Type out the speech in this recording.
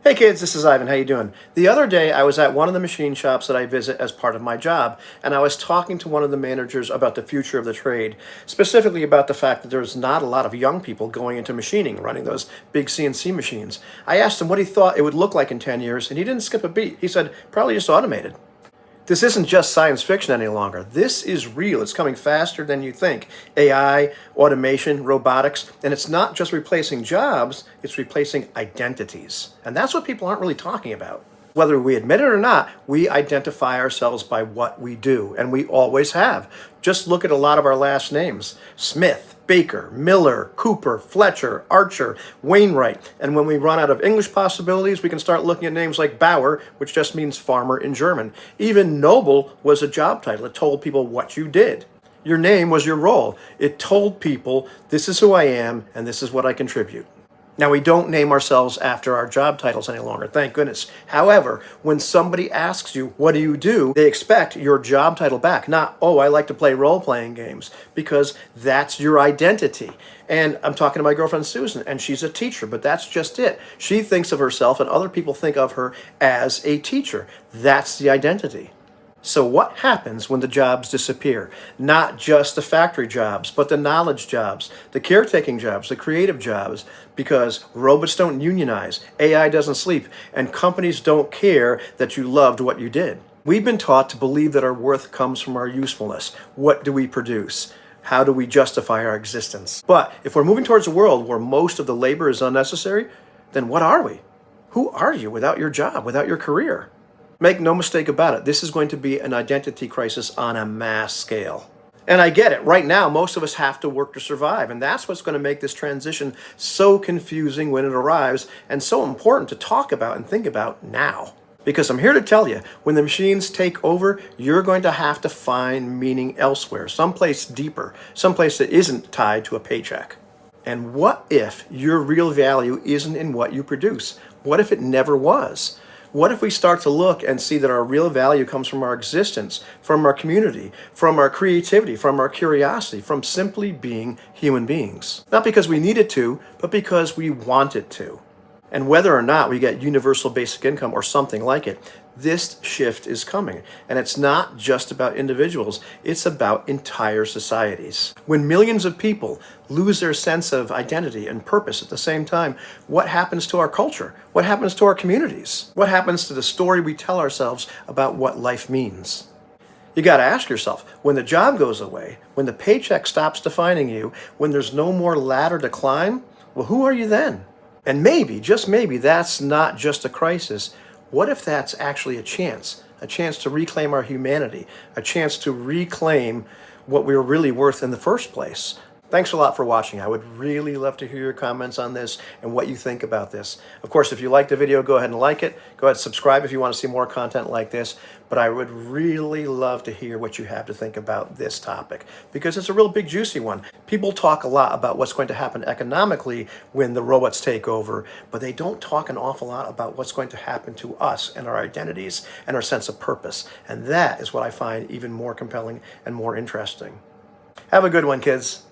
Hey kids, this is Ivan. How you doing? The other day I was at one of the machine shops that I visit as part of my job, and I was talking to one of the managers about the future of the trade, specifically about the fact that there's not a lot of young people going into machining, running those big CNC machines. I asked him what he thought it would look like in 10 years, and he didn't skip a beat. He said, probably just automated. This isn't just science fiction any longer. This is real. It's coming faster than you think. AI, automation, robotics, and it's not just replacing jobs, it's replacing identities. And that's what people aren't really talking about. Whether we admit it or not, we identify ourselves by what we do, and we always have. Just look at a lot of our last names. Smith, Baker, Miller, Cooper, Fletcher, Archer, Wainwright. And when we run out of English possibilities, we can start looking at names like Bauer, which just means farmer in German. Even Noble was a job title. It told people what you did. Your name was your role. It told people, this is who I am, and this is what I contribute. Now, we don't name ourselves after our job titles any longer, thank goodness. However, when somebody asks you, what do you do? They expect your job title back, not, oh, I like to play role-playing games, because that's your identity. And I'm talking to my girlfriend, Susan, and she's a teacher, but that's just it. She thinks of herself, and other people think of her as a teacher. That's the identity. So what happens when the jobs disappear? Not just the factory jobs, but the knowledge jobs, the caretaking jobs, the creative jobs, because robots don't unionize, AI doesn't sleep, and companies don't care that you loved what you did. We've been taught to believe that our worth comes from our usefulness. What do we produce? How do we justify our existence? But if we're moving towards a world where most of the labor is unnecessary, then what are we? Who are you without your job, without your career? Make no mistake about it, this is going to be an identity crisis on a mass scale. And I get it, right now most of us have to work to survive, and that's what's going to make this transition so confusing when it arrives, and so important to talk about and think about now. Because I'm here to tell you, when the machines take over, you're going to have to find meaning elsewhere, someplace deeper, someplace that isn't tied to a paycheck. And what if your real value isn't in what you produce? What if it never was? What if we start to look and see that our real value comes from our existence, from our community, from our creativity, from our curiosity, from simply being human beings? Not because we need it to, but because we want it to. And whether or not we get universal basic income or something like it, this shift is coming. And it's not just about individuals, it's about entire societies. When millions of people lose their sense of identity and purpose at the same time, what happens to our culture? What happens to our communities? What happens to the story we tell ourselves about what life means? You got to ask yourself, when the job goes away, when the paycheck stops defining you, when there's no more ladder to climb, well, who are you then? And maybe, just maybe, that's not just a crisis. What if that's actually a chance to reclaim our humanity, a chance to reclaim what we were really worth in the first place? Thanks a lot for watching. I would really love to hear your comments on this and what you think about this. Of course, if you liked the video, go ahead and like it. Go ahead and subscribe if you want to see more content like this. But I would really love to hear what you have to think about this topic, because it's a real big, juicy one. People talk a lot about what's going to happen economically when the robots take over, but they don't talk an awful lot about what's going to happen to us and our identities and our sense of purpose. And that is what I find even more compelling and more interesting. Have a good one, kids.